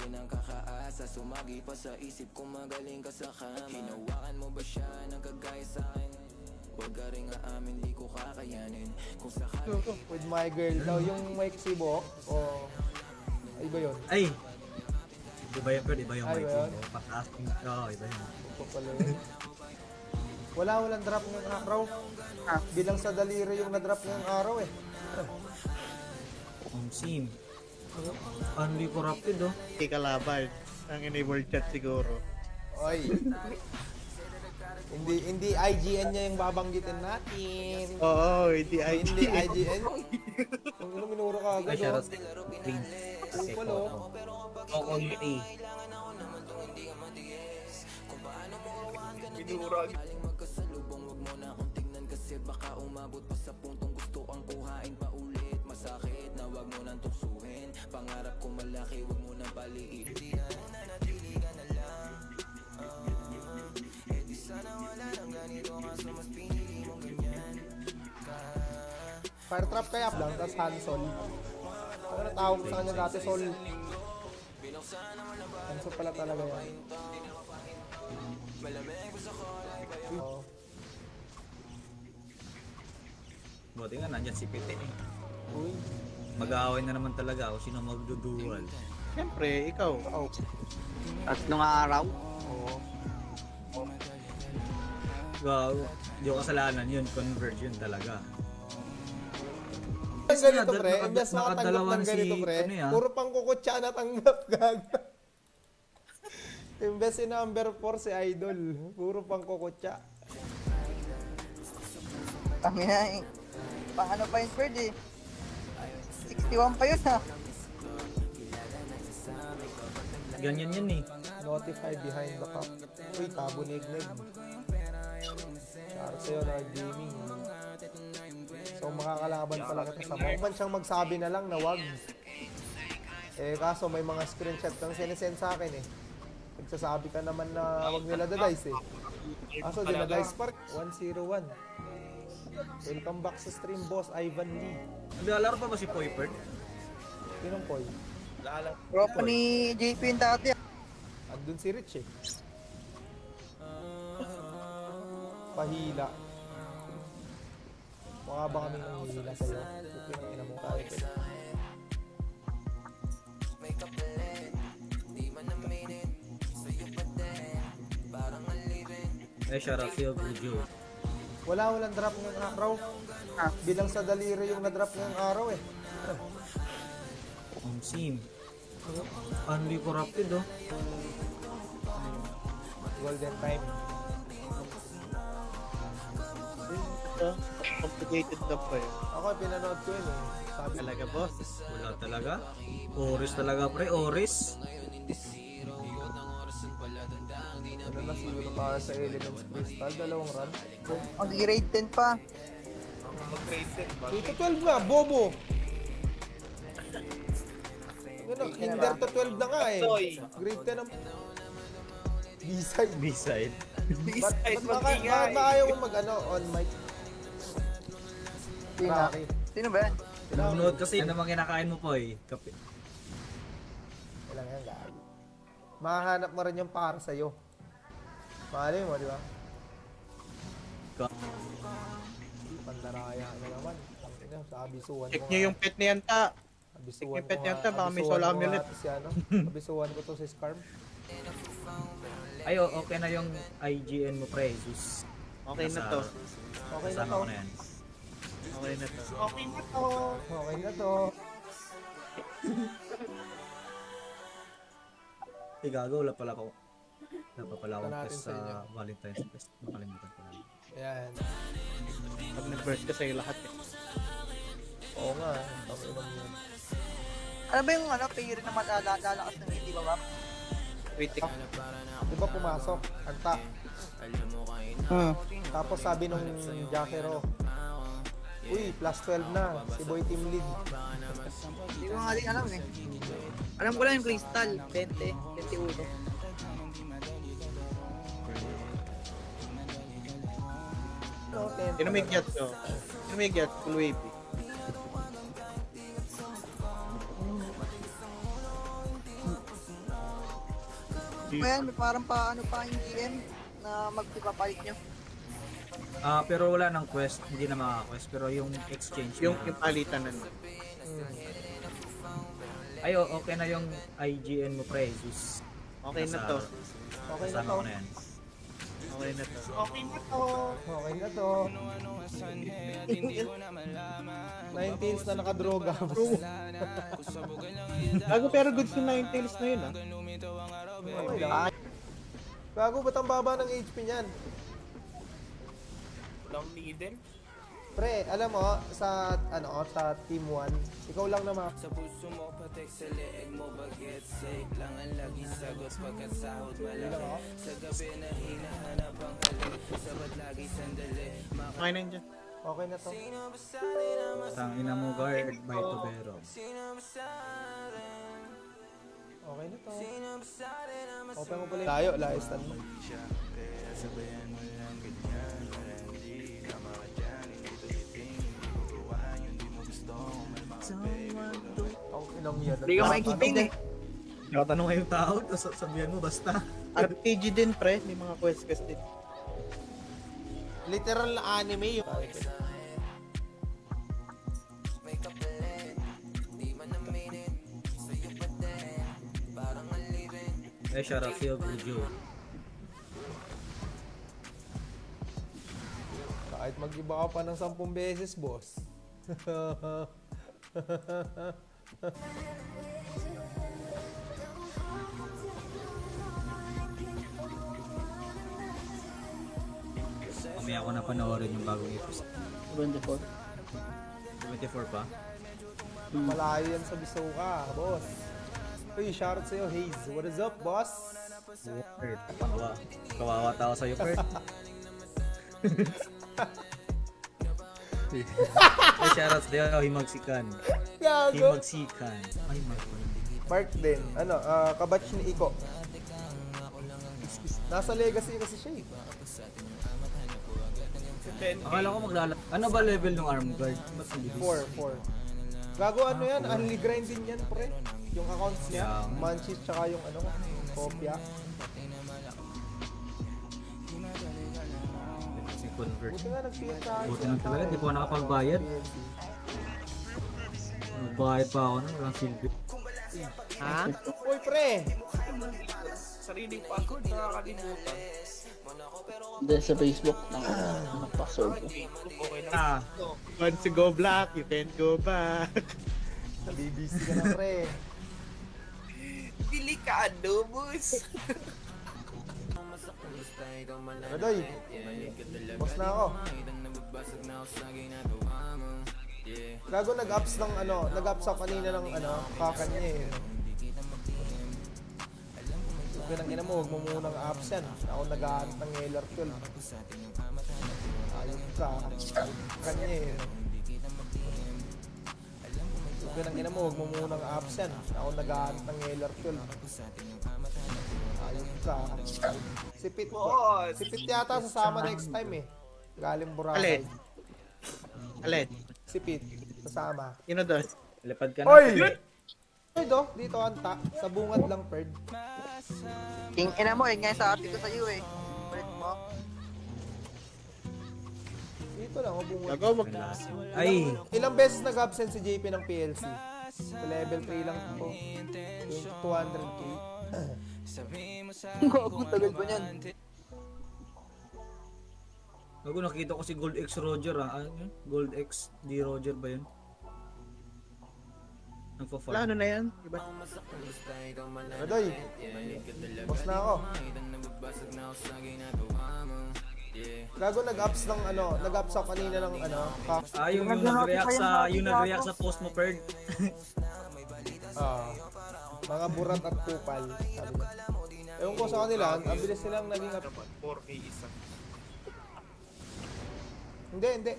rin ang kakaasa, sumagi pa sa isip kung magaling ka sa kama. Hinawakan mo ba siya ng kagaya sa akin? Huwag ka rin aamin, di ko kakayanin. Kung sakali With my girl daw, yung Mike Sibo, o iba yun? Ay! Iba yun, pero iba yung Ay, mic ba yun? mo. Pag-asking, iba yun. Ito pala yun. Walang drop ngayong araw. Bilang sa daliri yung na-drop ngayong araw eh. Sim. Unli corrupted, oh. Hindi kalaban. Ang enable chat siguro. Oy. Hindi IGN niya yung babanggitin natin. Oo, hindi Hindi IGN. Kung ano minuro ka agad, Ay, oh. shoutout. Prince. Kupal, oh. Oo, Unli. aling magkasalubong, wag mo na akong tingnan kasi baka umabot pa sa puntong gusto ang kuhain pa ulit. Masakit na wag mo nang tuksuhin, pangarap ko malaki, wag mo nang paliitin. Nanatili ka na lang, di sana wala nang ganito, kaso mas pinili mong ganyan ka. Fire trap kaya lang, tas Hansol. Ano na tawag sa kanya dati, Sol? Hansol pala talaga yan. Oh. Buti nga, nandyan si Pitin, eh. Uy. Mag-aaway na naman talaga ako. Sino magdudual? Siyempre, ikaw. Oh. Tatlong araw. Oo. Gago. Hindi ko kasalanan yun. Converge yun talaga. Ang ganito, Naka- pre. naka- Imbes makatanggap nakadalawan ng ganito, si- pre. ano yan? Puro pang kukutsa na tanggap, gaga. Imbes si number 4 si Idol. Puro pang kukutsa. Kami na eh. Paano pa yung spread eh? 61 pa yun ha. Ganyan yan, eh. Notify behind the cup. Uy, tabo neg-neg. Shout sa'yo, Nerd Gaming. So, makakalaban pala kita sa mga. Man siyang magsabi na lang na wag. Eh, kaso may mga screenshot kang sinesend sa akin eh. Nagsasabi ka naman na wag nila da-dice eh. Kaso, dinadice park. 101. Welcome back sa stream, boss. Ivan Lee. Naglalaro pa ba si Poipert? Sinong Poy? Tropa ni JP yung dati. Andun si Rich eh. Pahila. Mukha ba kaming nanghihila sa'yo? Pukin ang ina mo tayo. May kapalit, di man aminin, sa'yo pa din, parang alipin. Eh, shoutout sa'yo, Bujo. Walang drop ngayong araw. Bilang sa daliri yung na-drop ngayong araw eh. Sim. Unli corrupted, oh. Golden time. Complicated na pa eh. Ako pinanood ko yun eh. Sabi Talaga, boss. Wala talaga. Oris talaga, pre. Oris. ano na siguro para sa Elements Crystal. 2 run. Mag-grade 10 pa. Dito 12 na, bobo! Ano, Kinder to 12 na nga eh. Grade 10 ang... B-side. B-side. Bakit ba ayaw mo mag-ano, on mic? Sino? Rocky. Sino ba yan? Nanonood kasi. Ano naman kinakain mo, Poy? Kape. Kailangan yan, gago. Mahahanap mo rin yung para sa'yo. Malay mo, di ba? Pandaraya na naman. Tangina, sa abisuan Check ko nyo nga. yung pet ni Yanta. Abisuan yung pet ko niya, nga. ta, baka may Abisuan solar ko nga amulet. si ano. Abisuan ko to si Scarm. Ay, okay na yung IGN mo, pre. Sus. Okay na to. Okay na Kasama to. ko na yan. Okay na to. Okay na to. Okay na to. Eh, gago. Wala pala ako. Wala pa pala akong Natin test sa inyo. sa Valentine's Fest. Nakalimutan ko na. Ayan. Pag nag-burst ka sa'yo lahat eh. Oo nga. Takinom yun. Ano ba yung theory na lalakas ng hindi ba ba? Critic. Di ba pumasok? Anta. Tapos sabi nung Jackero, uy, plus 12 na. Si Boy Team Lead. Hindi ko nga din alam eh. Alam ko lang yung Crystal. 20, 21. No, 10. Sino may get to? Sino may get? Full wavy. Ayan, may parang pa ano pa yung GM na magpipapalit nyo. Pero wala ng quest, hindi na maka-quest. Pero yung exchange Yung meron. palitan na nun. Ay, okay na yung IGN mo, pre. Sus. Okay na to. Okay na Kasama to. ko na yan. Okay na to. Okay na to. 19s na nakadroga. Gago pero good yung Ninetales na yun ah. Okay lang. Gago, ba't ang baba ng HP niyan? Walang needle. Pre, alam mo, sa sa Team 1, ikaw lang naman. Sa puso mo patek sa leeg mo bagets sake lang ang lagi sagot pagkat sahod malaki. Sa gabi na hinahanap ang halik. Sabat lagi sandali. Okay na yun dyan. Okay na to. Tang ina mo, guard by Tubero. Okay na to. Open mo pala. Tayo, laistan mo. Ang inang yan. Hindi ka makikipin eh. Nakatanong yung tao, tapos sabihan mo basta. RPG din pre, may mga quest din. Literal na anime yung... Eh, shout out sa'yo, Bujo. Kahit mag-iba ka pa ng 10 beses, boss. Mamaya ko na panoorin yung bagong episode. 24. 24 pa? Malayo yan sa Bisuka, boss. Uy, shoutout sa'yo, Haze. What is up, boss? Kurt, kawawa tao sa'yo, Kurt. Ay, shoutouts din ako, Himagsikan. Gago. Himagsikan. Ay, Mark din. Kabatch ni Iko. Nasa legacy kasi siya eh. Akala ko Ano ba level ng arm guard? Mas mabilis. 4. Gago ano yan? Unli grind din yan, pre. Yung accounts niya. Yeah. Manchis tsaka yung kopya. Si convert. Buti nga nag-PM tayo. Buti lang talaga, di pa ako nakapagbayad. Nagbayad pa ako nun, walang silbi. Ha? Uy, pre! Sariling password nakakalimutan. Hindi sa Facebook ng password ko. Okay lang. Ah, Once you go black, you can't go back. Nabibisi ka na, pre. Delikado, boss. Adoy, boss na ako. Gago nag-ups ng nag-ups ako kanina ng kakan niya eh. Ganang ina mo, huwag mo munang apps yan. Ako nag-aant ng Heller 12. Ayun ka. Kanya eh. Ganang ina mo, huwag mo munang apps yan. Ako nag-aant ng Heller 12. Ayun ka. Si Pit ko. Si Pit yata sasama next time eh. Galing Boracay. Alin? Si Pit. Sasama. Yun na doon. lipad ka na. Oy! Oy do, dito anta. Sa bungad lang, Perd. King ina mo, yun nga yung sabi ko sa'yo eh. Ulit mo. Dito lang, bungad. Gago, wag na. Ay, Ilang beses nag-absent si JP ng PLC? Sa level 3 lang ito. 200k. Ang tagal ba niyan? bago nakita ko si Gold X Roger Ano yun? Gold X D Roger ba yun? Wala, Nagpa-farm. ano na yan? Diba? Adoy, boss na ako. Gago nag-ups ng nag-ups ako kanina ng Yung nag-react sa post mo, Perd. mga burat at kupal. Sabi niya. Ewan ko sa kanila, ang bilis nilang naging 4K isa. Hindi.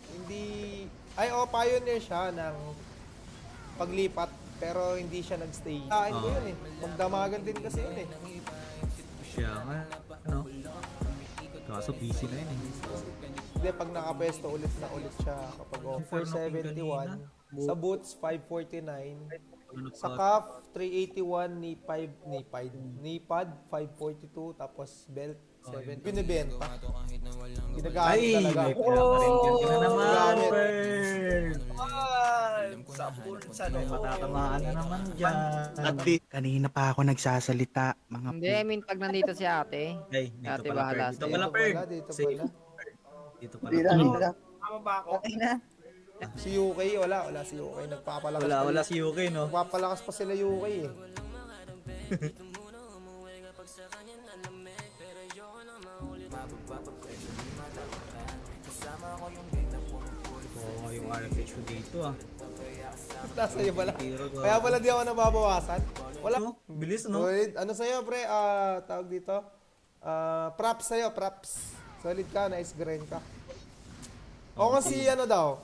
Ay, pioneer siya ng paglipat, pero hindi siya nagstay. Kain ko yun eh. Magdamagan din kasi yun eh. Siya nga, kaso busy na yun eh. Hindi, pag nakapwesto ulit na ulit siya kapag 471. Sa boots, 549. Sa CAF, 381, knee pad, 542, tapos belt, 7. Binibenta. Ginagamit Ay, talaga. may pinaka-render ka na naman, Gamit. Bern. Sa bulsa May na matatamaan na naman dyan. At least, kanina pa ako nagsasalita, mga Hindi, I mean, pag nandito si ate. Ay, dito Ate, pala, bahala Bern. Dito sa'yo. pala, Bern. Dito Safe. pala. Dito pala. Hindi na. Tama ba ako? Okay na. Si UK, wala si UK. Nagpapalakas Wala pa. si UK, no? Nagpapalakas pa sila UK eh. Oo, yung RFH ko dito, ah. Nasa iyo pala. Tiro ko. Kaya pala di ako nababawasan. Wala. No? Bilis, no? Solid. Ano sa'yo, pre? Tawag dito? Props sa'yo, props. Solid ka, nice grind ka. O kasi ano daw,